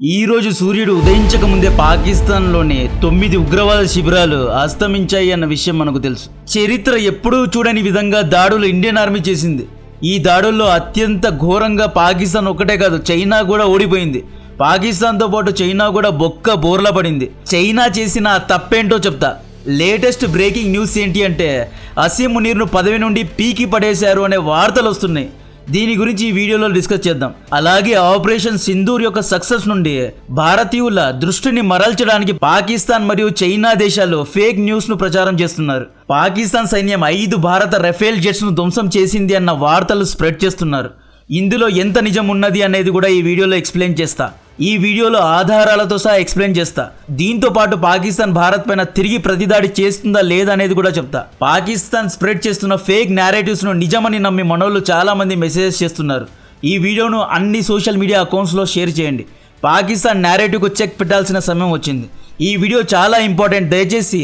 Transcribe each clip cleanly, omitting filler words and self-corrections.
ఈ రోజు సూర్యుడు ఉదయించక ముందే పాకిస్తాన్లోని 9 ఉగ్రవాద శిబిరాలు అస్తమించాయి అన్న విషయం మనకు తెలుసు. చరిత్ర ఎప్పుడూ చూడని విధంగా దాడులు ఇండియన్ ఆర్మీ చేసింది. ఈ దాడుల్లో అత్యంత ఘోరంగా పాకిస్తాన్ ఒక్కటే కాదు, చైనా కూడా ఓడిపోయింది. పాకిస్తాన్తో పాటు చైనా కూడా బొక్క బోర్లా పడింది. చైనా చేసిన ఆ తప్పేంటో చెప్తా. లేటెస్ట్ బ్రేకింగ్ న్యూస్ ఏంటి అంటే, అసీం మునీర్ను పదవి నుండి పీకి పడేశారు అనే వార్తలు వస్తున్నాయి. దీని గురించి ఈ వీడియోలో డిస్కస్ చేద్దాం. అలాగే ఆపరేషన్ సింధూర్ యొక్క సక్సెస్ నుండి భారతీయుల దృష్టిని మరల్చడానికి పాకిస్తాన్ మరియు చైనా దేశాలు ఫేక్ న్యూస్ ను ప్రచారం చేస్తున్నారు. పాకిస్తాన్ సైన్యం 5 భారత రఫేల్ జెట్స్ ను ధ్వంసం చేసింది అన్న వార్తలు స్ప్రెడ్ చేస్తున్నారు. ఇందులో ఎంత నిజం ఉన్నది అనేది కూడా ఈ వీడియోలో ఎక్స్ప్లెయిన్ చేస్తా. ఈ వీడియోలో ఆధారాలతో సహా ఎక్స్ప్లెయిన్ చేస్తా. దీంతో పాటు పాకిస్తాన్ భారత్ పైన తిరిగి ప్రతిదాడి చేస్తుందా లేదా అనేది కూడా చెప్తా. పాకిస్తాన్ స్ప్రెడ్ చేస్తున్న ఫేక్ నేరేటివ్స్ ను నిజమని నమ్మి మనోళ్ళు చాలా మంది మెసేజెస్ చేస్తున్నారు. ఈ వీడియోను అన్ని సోషల్ మీడియా అకౌంట్స్లో షేర్ చేయండి. పాకిస్తాన్ నేరేటివ్కు చెక్ పెట్టాల్సిన సమయం వచ్చింది. ఈ వీడియో చాలా ఇంపార్టెంట్. దయచేసి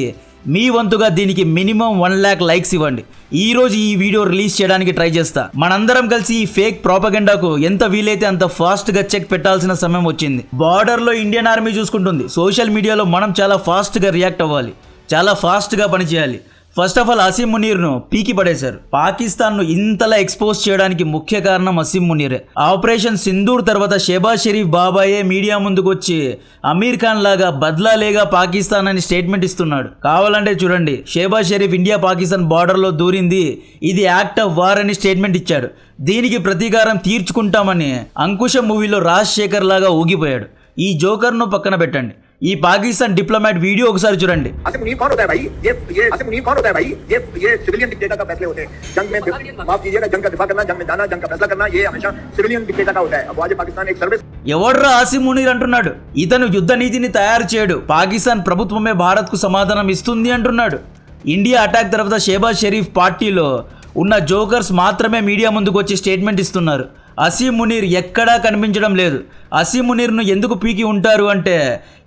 మీ వంతుగా దీనికి మినిమం 1 lakh లైక్స్ ఇవ్వండి. ఈ రోజు ఈ వీడియో రిలీజ్ చేయడానికి ట్రై చేస్తా. మనందరం కలిసి ఈ ఫేక్ ప్రాపగెండాకు ఎంత వీలైతే అంత ఫాస్ట్ గా చెక్ పెట్టాల్సిన సమయం వచ్చింది. బార్డర్ లో ఇండియన్ ఆర్మీ చూసుకుంటుంది. సోషల్ మీడియాలో మనం చాలా ఫాస్ట్ గా రియాక్ట్ అవ్వాలి, చాలా ఫాస్ట్ గా పనిచేయాలి. ఫస్ట్ ఆఫ్ ఆల్ అసీం మునీర్ను పీకి పడేశారు. పాకిస్తాన్ను ఇంతలా ఎక్స్పోజ్ చేయడానికి ముఖ్య కారణం అసీం మునీరే. ఆపరేషన్ సింధూర్ తర్వాత షెహబాజ్ షరీఫ్ బాబాయే మీడియా ముందుకు వచ్చి అమీర్ ఖాన్ లాగా బద్లా లేగా పాకిస్తాన్ అని స్టేట్మెంట్ ఇస్తున్నాడు. కావాలంటే చూడండి, షెహబాజ్ షరీఫ్ ఇండియా పాకిస్తాన్ బార్డర్లో దూరింది, ఇది యాక్ట్ ఆఫ్ వార్ అని స్టేట్మెంట్ ఇచ్చాడు. దీనికి ప్రతీకారం తీర్చుకుంటామని అంకుశం మూవీలో రాజశేఖర్ లాగా ఊగిపోయాడు. ఈ జోకర్ను పక్కన పెట్టండి. ఈ పాకిస్తాన్ డిప్లొమాట్ వీడియో ఒకసారి చూడండి. ఎవర్రా అసీం మునీర్ అంటున్నాడు. ఇతను యుద్ధ నీతిని తయారు చేయడు. పాకిస్తాన్ ప్రభుత్వమే భారత్ కు సమాధానం ఇస్తుంది అంటున్నాడు. ఇండియా అటాక్ తర్వాత షెహబాజ్ షరీఫ్ పార్టీలో ఉన్న జోకర్స్ మాత్రమే మీడియా ముందుకు వచ్చి స్టేట్మెంట్ ఇస్తున్నారు. అసీం మునీర్ ఎక్కడా కనిపించడం లేదు. అసీం మునీర్ను ఎందుకు పీకి ఉంటారు అంటే,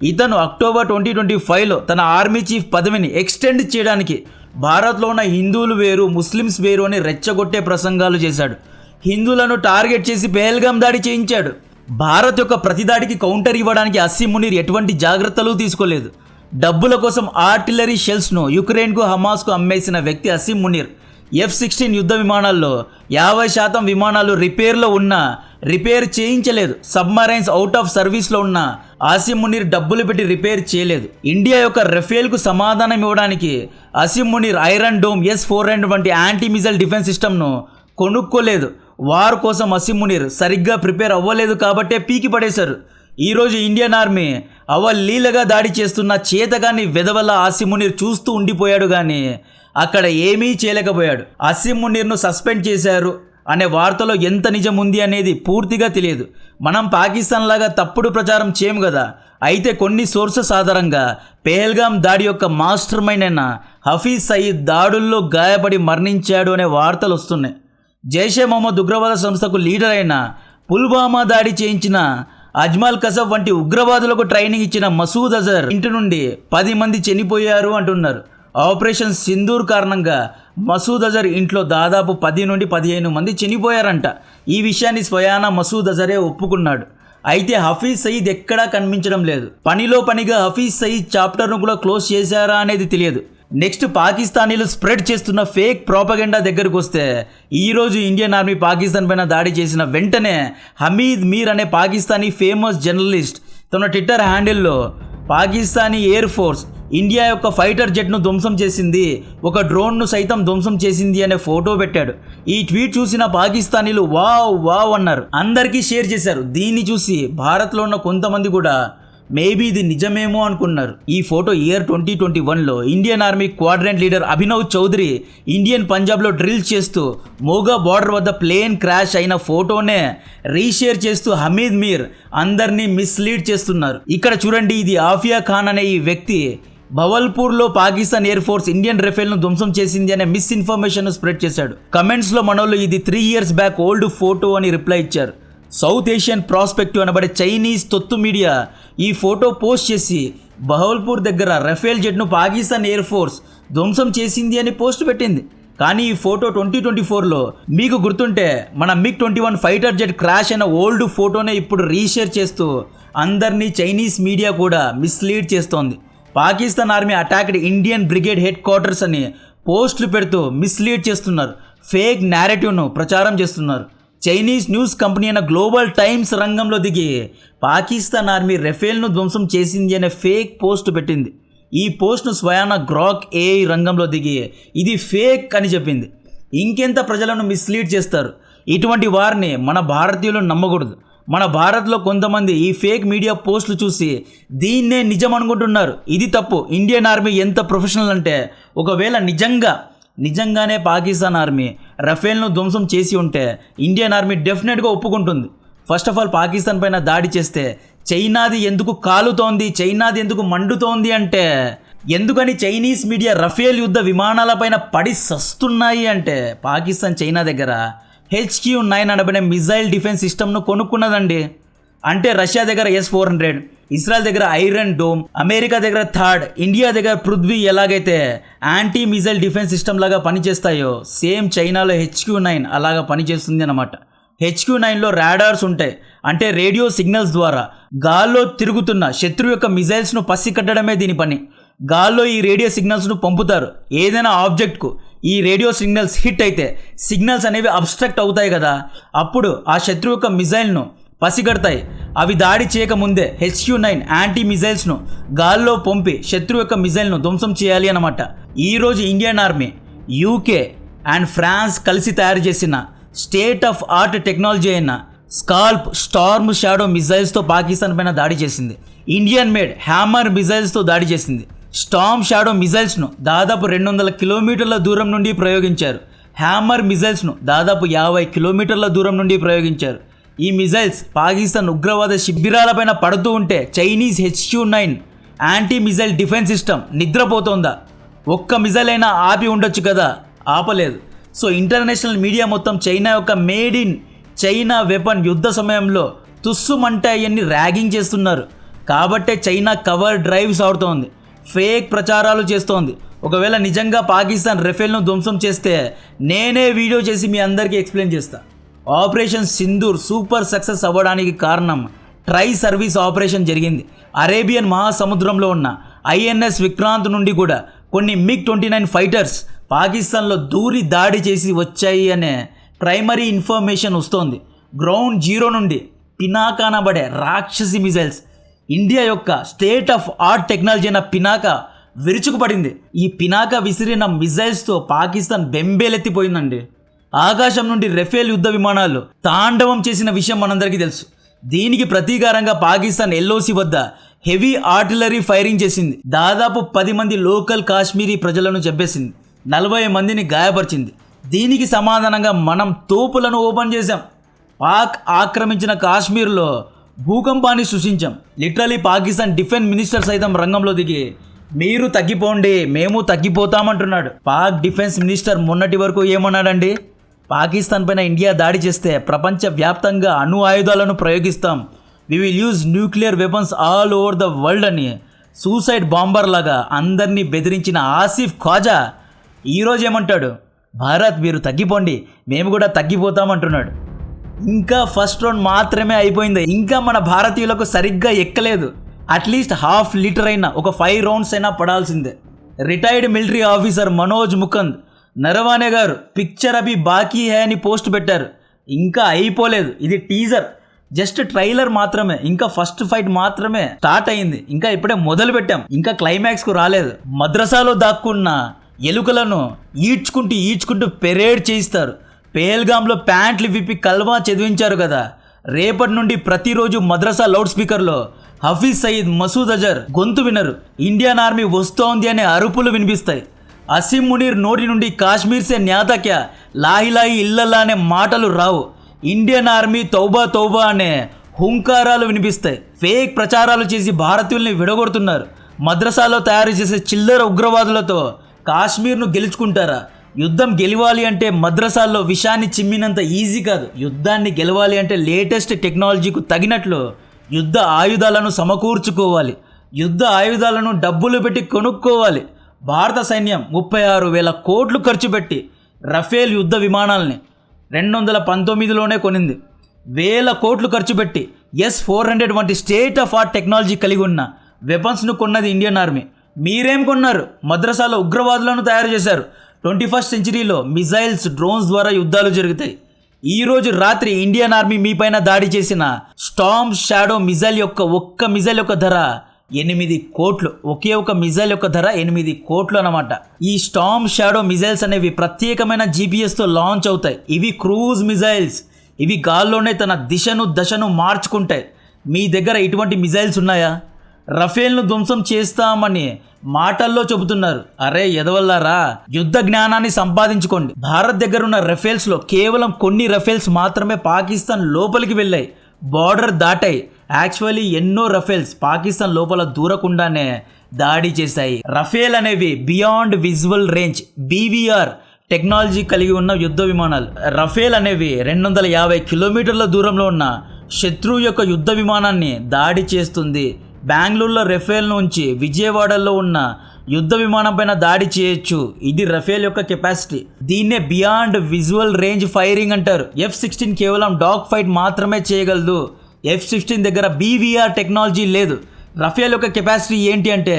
ఇతను అక్టోబర్ 2025లో తన ఆర్మీ చీఫ్ పదవిని ఎక్స్టెండ్ చేయడానికి భారత్లో ఉన్న హిందువులు వేరు ముస్లిమ్స్ వేరు అని రెచ్చగొట్టే ప్రసంగాలు చేశాడు. హిందువులను టార్గెట్ చేసి పెహల్గాం దాడి చేయించాడు. భారత్ యొక్క ప్రతిదాడికి కౌంటర్ ఇవ్వడానికి అసీం మునీర్ ఎటువంటి జాగ్రత్తలు తీసుకోలేదు. డబ్బుల కోసం ఆర్టిలరీ షెల్స్ను యుక్రెయిన్కు హమాస్కు అమ్మేసిన వ్యక్తి అసీం మునీర్. F-16 యుద్ధ విమానాల్లో 50% విమానాలు రిపేర్లో ఉన్నా రిపేర్ చేయించలేదు. సబ్మరైన్స్ అవుట్ ఆఫ్ సర్వీస్లో ఉన్న అసీం మునీర్ డబ్బులు పెట్టి రిపేర్ చేయలేదు. ఇండియా యొక్క రఫేల్కు సమాధానం ఇవ్వడానికి Asim Munir iron dome S-400 వంటి యాంటీ మిజైల్ డిఫెన్స్ సిస్టమ్ను కొనుక్కోలేదు. వార్ కోసం అసీం మునీర్ సరిగ్గా ప్రిపేర్ అవ్వలేదు కాబట్టే పీకి పడేశారు. ఈరోజు ఇండియన్ ఆర్మీ అవలీలగా దాడి చేస్తున్న చేతగాని వెదవల్ల అసీం మునీర్ చూస్తూ ఉండిపోయాడు, కానీ అక్కడ ఏమీ చేయలేకపోయాడు. అసీం మునీర్ను సస్పెండ్ చేశారు అనే వార్తలో ఎంత నిజం ఉంది అనేది పూర్తిగా తెలియదు. మనం పాకిస్తాన్ లాగా తప్పుడు ప్రచారం చేయం కదా. అయితే కొన్ని సోర్సెస్ ఆధారంగా పెహల్గాం దాడి యొక్క మాస్టర్ మైండ్ అయిన హఫీజ్ సయీద్ దాడుల్లో గాయపడి మరణించాడు అనే వార్తలు వస్తున్నాయి. జైషే మహమ్మద్ ఉగ్రవాద సంస్థకు లీడర్ అయిన పుల్వామా దాడి చేయించిన అజ్మల్ కసబ్ వంటి ఉగ్రవాదులకు ట్రైనింగ్ ఇచ్చిన మసూద్ అజర్ ఇంటి నుండి 10 మంది చనిపోయారు అంటున్నారు. ఆపరేషన్ సింధూర్ కారణంగా మసూద్ అజర్ ఇంట్లో దాదాపు 10 నుండి 15 మంది చనిపోయారంట. ఈ విషయాన్ని స్వయానా మసూద్ అజరే ఒప్పుకున్నాడు. అయితే హఫీజ్ సయీద్ ఎక్కడా కనిపించడం లేదు. పనిలో పనిగా హఫీజ్ సయీద్ చాప్టర్ను కూడా క్లోజ్ చేశారా అనేది తెలియదు. నెక్స్ట్, పాకిస్తానీలు స్ప్రెడ్ చేస్తున్న ఫేక్ ప్రాపగెండా దగ్గరకు వస్తే, ఈరోజు ఇండియన్ ఆర్మీ పాకిస్తాన్ పైన దాడి చేసిన వెంటనే హమీద్ మీర్ అనే పాకిస్తానీ ఫేమస్ జర్నలిస్ట్ తన ట్విట్టర్ హ్యాండిల్లో పాకిస్తానీ ఎయిర్ ఫోర్స్ ఇండియా యొక్క ఫైటర్ జెట్ను ధ్వంసం చేసింది, ఒక డ్రోన్ను సైతం ధ్వంసం చేసింది అనే ఫోటో పెట్టాడు. ఈ ట్వీట్ చూసిన పాకిస్తానీలు వావ్ వావ్ అన్నారు, అందరికీ షేర్ చేశారు. దీన్ని చూసి భారత్లో ఉన్న కొంతమంది కూడా మేబీ ఇది నిజమేమో అనుకున్నారు. ఈ ఫోటో ఇయర్ 2021లో Indian army quadrant leader Abhinav Chaudhary Indian పంజాబ్లో డ్రిల్ చేస్తూ మోగా బార్డర్ వద్ద ప్లేన్ క్రాష్ అయిన ఫోటోనే రీషేర్ చేస్తూ హమీద్ మీర్ అందరినీ మిస్లీడ్ చేస్తున్నారు. ఇక్కడ చూడండి, ఇది ఆఫియా ఖాన్ అనే ఈ వ్యక్తి భవల్పూర్లో పాకిస్తాన్ ఎయిర్ ఫోర్స్ ఇండియన్ రఫేల్ను ధ్వంసం చేసింది అనే మిస్ఇన్ఫర్మేషన్ స్ప్రెడ్ చేశాడు. కమెంట్స్లో మనోళ్ళు ఇది 3 years బ్యాక్ ఓల్డ్ ఫోటో అని రిప్లై ఇచ్చారు. సౌత్ ఏషియన్ ప్రాస్పెక్టివ్ అనబడే చైనీస్ తొత్తు మీడియా ఈ ఫోటో పోస్ట్ చేసి బహవల్పూర్ దగ్గర రఫేల్ జెట్ను పాకిస్తాన్ ఎయిర్ ఫోర్స్ ధ్వంసం చేసింది అని పోస్ట్ పెట్టింది. కానీ ఈ ఫోటో 2024లో మీకు గుర్తుంటే మన MiG-21 ఫైటర్ జెట్ క్రాష్ అయిన ఓల్డ్ ఫోటోనే ఇప్పుడు రీషేర్ చేస్తూ అందరినీ చైనీస్ మీడియా కూడా మిస్లీడ్ చేస్తోంది. Pakistan army attacked Indian brigade head quarters అని పోస్టులు పెడుతూ మిస్లీడ్ చేస్తున్నారు. ఫేక్ నేరేటివ్ను ప్రచారం చేస్తున్నారు. చైనీస్ న్యూస్ కంపెనీ అయిన గ్లోబల్ టైమ్స్ రంగంలో దిగి పాకిస్తాన్ ఆర్మీ రఫేల్ను ధ్వంసం చేసింది అనే ఫేక్ పోస్ట్ పెట్టింది. ఈ పోస్ట్ను స్వయాన గ్రాక్ ఏఐ రంగంలో దిగి ఇది ఫేక్ అని చెప్పింది. ఇంకెంత ప్రజలను మిస్లీడ్ చేస్తారు. ఇటువంటి వారిని మన భారతీయులు నమ్మకూడదు. మన భారత్లో కొంతమంది ఈ ఫేక్ మీడియా పోస్టులు చూసి దీన్నే నిజం అనుకుంటున్నారు. ఇది తప్పు. ఇండియన్ ఆర్మీ ఎంత ప్రొఫెషనల్ అంటే ఒకవేళ నిజంగానే పాకిస్తాన్ ఆర్మీ రఫేల్ను ధ్వంసం చేసి ఉంటే ఇండియన్ ఆర్మీ డెఫినెట్గా ఒప్పుకుంటుంది. ఫస్ట్ ఆఫ్ ఆల్ పాకిస్తాన్ పైన దాడి చేస్తే చైనాది ఎందుకు కాలుతోంది, చైనాది ఎందుకు మండుతోంది అంటే ఎందుకని చైనీస్ మీడియా రఫేల్ యుద్ధ విమానాలపైన పడి సస్తున్నాయి అంటే పాకిస్తాన్ చైనా దగ్గర HQ-9 అనబడే మిజైల్ డిఫెన్స్ సిస్టమ్ను కొనుక్కున్నదండి. అంటే రష్యా దగ్గర S-400, ఇజ్రాయెల్ దగ్గర ఐరన్ డోమ్, అమెరికా దగ్గర థాడ్, ఇండియా దగ్గర పృథ్వీ ఎలాగైతే యాంటీ మిజైల్ డిఫెన్స్ సిస్టమ్ లాగా పనిచేస్తాయో సేమ్ చైనాలో HQ-9 అలాగా పనిచేస్తుంది అన్నమాట. HQ-9లో రాడార్స్ ఉంటాయి. అంటే రేడియో సిగ్నల్స్ ద్వారా గాల్లో తిరుగుతున్న శత్రు యొక్క మిజైల్స్ను పసికట్టడమే దీని పని. గాల్లో ఈ రేడియో సిగ్నల్స్ను పంపుతారు. ఏదైనా ఆబ్జెక్ట్కు ఈ రేడియో సిగ్నల్స్ హిట్ అయితే సిగ్నల్స్ అనేవి అబ్స్ట్రక్ట్ అవుతాయి కదా, అప్పుడు ఆ శత్రు యొక్క మిజైల్ను పసిగడతాయి. అవి దాడి చేయకముందే HQ-9 యాంటీ మిజైల్స్ను గాల్లో పంపి శత్రు యొక్క మిజైల్ను ధ్వంసం చేయాలి అన్నమాట. ఈరోజు Indian army, UK and France కలిసి తయారు చేసిన స్టేట్ ఆఫ్ ఆర్ట్ టెక్నాలజీ అయిన స్కాల్ప్, స్టార్మ్ షాడో మిజైల్స్తో పాకిస్తాన్ పైన దాడి చేసింది. ఇండియన్ మేడ్ హ్యామర్ మిజైల్స్తో దాడి చేసింది. స్టార్మ్ షాడో మిజైల్స్ను దాదాపు 200 కిలోమీటర్ల దూరం నుండి ప్రయోగించారు. హ్యామర్ మిజైల్స్ను దాదాపు 50 కిలోమీటర్ల దూరం నుండి ప్రయోగించారు. ఈ మిజైల్స్ పాకిస్తాన్ ఉగ్రవాద శిబిరాలపైన పడుతూ ఉంటే Chinese HQ-9 anti missile defence system నిద్రపోతోందా? ఒక్క మిజైల్ అయినా ఆపి ఉండొచ్చు కదా, ఆపలేదు. సో ఇంటర్నేషనల్ మీడియా మొత్తం చైనా యొక్క మేడ్ ఇన్ చైనా వెపన్ యుద్ధ సమయంలో తుస్సుమంటాయన్ని ర్యాగింగ్ చేస్తున్నారు. కాబట్టే చైనా కవర్ డ్రైవ్స్ ఆడుతోంది, ఫేక్ ప్రచారాలు చేస్తోంది. ఒకవేళ నిజంగా పాకిస్తాన్ రఫేల్ను ధ్వంసం చేస్తే నేనే వీడియో చేసి మీ అందరికీ ఎక్స్ప్లెయిన్ చేస్తా. ఆపరేషన్ సింధూర్ సూపర్ సక్సెస్ అవ్వడానికి కారణం ట్రై సర్వీస్ ఆపరేషన్ జరిగింది. అరేబియన్ మహాసముద్రంలో ఉన్న INS విక్రాంత్ నుండి కూడా కొన్ని MiG-29 ఫైటర్స్ పాకిస్తాన్లో దూరి దాడి చేసి వచ్చాయి అనే ప్రైమరీ ఇన్ఫర్మేషన్ వస్తోంది. గ్రౌండ్ జీరో నుండి పినాకా అనబడే రాక్షసి మిజైల్స్, ఇండియా యొక్క స్టేట్ ఆఫ్ ఆర్ట్ టెక్నాలజీ అయిన పినాకా విరుచుకుపడింది. ఈ పినాకా విసిరిన మిజైల్స్తో పాకిస్తాన్ బెంబేలెత్తిపోయిందండి. ఆకాశం నుండి రఫేల్ యుద్ధ విమానాలు తాండవం చేసిన విషయం మనందరికీ తెలుసు. దీనికి ప్రతీకారంగా పాకిస్తాన్ LOC వద్ద హెవీ ఆర్టిలరీ ఫైరింగ్ చేసింది. దాదాపు 10 మంది లోకల్ కాశ్మీరీ ప్రజలను చంపేసింది, 40 మందిని గాయపరిచింది. దీనికి సమాధానంగా మనం తోపులను ఓపెన్ చేశాం. పాక్ ఆక్రమించిన కాశ్మీర్లో భూకంపాన్ని సృష్టించాం. లిటరలీ పాకిస్తాన్ డిఫెన్స్ మినిస్టర్ సైతం రంగంలో దిగి మీరు తగ్గిపోండి, మేము తగ్గిపోతామంటున్నాడు. పాక్ డిఫెన్స్ మినిస్టర్ మొన్నటి వరకు ఏమన్నాడండి? పాకిస్తాన్ పైన ఇండియా దాడి చేస్తే ప్రపంచవ్యాప్తంగా అణు ఆయుధాలను ప్రయోగిస్తాం, we will use nuclear weapons all over the world అని సూసైడ్ బాంబర్ లాగా అందరినీ బెదిరించిన ఆసిఫ్ ఖ్వాజా ఈరోజు ఏమంటాడు? భారత్ మీరు తగ్గిపోండి, మేము కూడా తగ్గిపోతామంటున్నాడు. ఇంకా ఫస్ట్ రౌండ్ మాత్రమే అయిపోయింది. ఇంకా మన భారతీయులకు సరిగ్గా ఎక్కలేదు. అట్లీస్ట్ ½ లీటర్ అయినా ఒక 5 రౌండ్స్ అయినా పడాల్సిందే. Retired military officer Manoj Mukund Naravane garu picture అభి బాకీ హై అని పోస్ట్ పెట్టారు. ఇంకా అయిపోలేదు, ఇది టీజర్, జస్ట్ ట్రైలర్ మాత్రమే. ఇంకా ఫస్ట్ ఫైట్ మాత్రమే స్టార్ట్ అయింది, ఇంకా ఇప్పుడే మొదలు పెట్టాం, ఇంకా క్లైమాక్స్కు రాలేదు. మద్రసాలో దాక్కున్న ఎలుకలను ఈడ్చుకుంటూ పెరేడ్ చేయిస్తారు. పేల్గామ్లో ప్యాంట్లు విప్పి కల్వా చదివించారు కదా. రేపటి నుండి ప్రతిరోజు మద్రసా లౌడ్ స్పీకర్లో హఫీజ్ సయీద్, మసూద్ అజర్ గొంతు వినరు. ఇండియన్ ఆర్మీ వస్తోంది అనే అరుపులు వినిపిస్తాయి. అసీం మునీర్ నోటి నుండి కాశ్మీర్ సే న్యాతా క్యా, లాహిలాహి ఇల్లల్లా అనే మాటలు రావు. ఇండియన్ ఆర్మీ తౌబా తౌబా అనే హుంకారాలు వినిపిస్తాయి. ఫేక్ ప్రచారాలు చేసి భారతీయుల్ని విడగొడుతున్నారు. మద్రసాలో తయారు చేసే చిల్లర ఉగ్రవాదులతో కాశ్మీర్ను గెలుచుకుంటారా? యుద్ధం గెలవాలి అంటే మద్రసాల్లో విషాన్ని చిమ్మినంత ఈజీ కాదు. యుద్ధాన్ని గెలవాలి అంటే లేటెస్ట్ టెక్నాలజీకు తగినట్లు యుద్ధ ఆయుధాలను సమకూర్చుకోవాలి. యుద్ధ ఆయుధాలను డబ్బులు పెట్టి కొనుక్కోవాలి. భారత సైన్యం 36,000 కోట్లు ఖర్చు పెట్టి రఫేల్ యుద్ధ విమానాల్ని 2019లోనే కొనింది. వేల కోట్లు ఖర్చు పెట్టి S-400 వంటి స్టేట్ ఆఫ్ ఆర్ట్ టెక్నాలజీ కలిగి ఉన్న వెపన్స్ను కొన్నది ఇండియన్ ఆర్మీ. మీరేం కొన్నారు? మద్రసాలో ఉగ్రవాదులను తయారు చేశారు. 21st సెంచరీలో మిజైల్స్, డ్రోన్స్ ద్వారా యుద్ధాలు జరుగుతాయి. ఈరోజు రాత్రి ఇండియన్ ఆర్మీ మీపైన దాడి చేసిన స్టార్మ్ షాడో మిజైల్ ఒక్క మిజైల్ యొక్క ధర 8 కోట్లు. ఒకే ఒక మిజైల్ యొక్క ధర 8 కోట్లు అన్నమాట. ఈ స్టార్మ్ షాడో మిజైల్స్ అనేవి ప్రత్యేకమైన జీపీఎస్తో లాంచ్ అవుతాయి. ఇవి క్రూజ్ మిజైల్స్. ఇవి గాల్లోనే తన దశను మార్చుకుంటాయి. మీ దగ్గర ఇటువంటి మిజైల్స్ ఉన్నాయా? రఫేల్ను ధ్వంసం చేస్తామని మాటల్లో చెబుతున్నారు. అరే ఎదవల్లారా, యుద్ధ జ్ఞానాన్ని సంపాదించుకోండి. భారత్ దగ్గర ఉన్న రఫేల్స్లో కేవలం కొన్ని రఫేల్స్ మాత్రమే పాకిస్తాన్ లోపలికి వెళ్ళాయి, బార్డర్ దాటాయి. యాక్చువల్లీ ఎన్నో రఫేల్స్ పాకిస్తాన్ లోపల దూరకుండానే దాడి చేశాయి. రఫేల్ అనేవి beyond visual range BVR technology కలిగి ఉన్న యుద్ధ విమానాలు. రఫేల్ అనేవి 250 కిలోమీటర్ల దూరంలో ఉన్న శత్రువు యొక్క యుద్ధ విమానాన్ని దాడి చేస్తుంది. బెంగళూరులో రఫేల్ నుంచి విజయవాడలో ఉన్న యుద్ధ విమానం పైన దాడి చేయొచ్చు. ఇది రఫేల్ యొక్క కెపాసిటీ. దీన్నే బియాండ్ విజువల్ రేంజ్ ఫైరింగ్ అంటారు. F-16 కేవలం డాగ్ ఫైట్ మాత్రమే చేయగలదు. F-16 దగ్గర BVR టెక్నాలజీ లేదు. రఫేల్ యొక్క కెపాసిటీ ఏంటి అంటే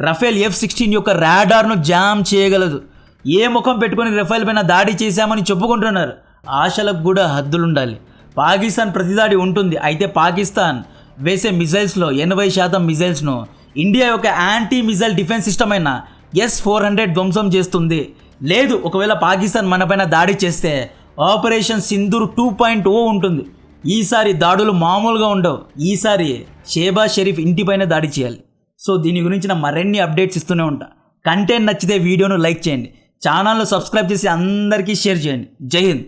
రఫేల్ F-16 యొక్క రాడార్ను జామ్ చేయగలదు. ఏ ముఖం పెట్టుకొని రఫేల్ పైన దాడి చేశామని చెప్పుకుంటున్నారు? ఆశలకు కూడా హద్దులుండాలి. పాకిస్తాన్ ప్రతిదాడి ఉంటుంది. అయితే పాకిస్తాన్ వేసే మిజైల్స్లో 80% మిజైల్స్ను ఇండియా యొక్క యాంటీ మిజైల్ డిఫెన్స్ సిస్టమ్ అయిన S-400 ధ్వంసం చేస్తుంది. లేదు, ఒకవేళ పాకిస్తాన్ మనపైన దాడి చేస్తే ఆపరేషన్ సింధూర్ 2.0 ఉంటుంది. ఈసారి దాడులు మామూలుగా ఉండవు. ఈసారి షేబాజ్ షరీఫ్ ఇంటిపైన దాడి చేయాలి. సో దీని గురించిన మరిన్ని అప్డేట్స్ ఇస్తూనే ఉంటా. కంటెంట్ నచ్చితే వీడియోను లైక్ చేయండి, ఛానల్ను సబ్స్క్రైబ్ చేసి అందరికీ షేర్ చేయండి. జై హింద్.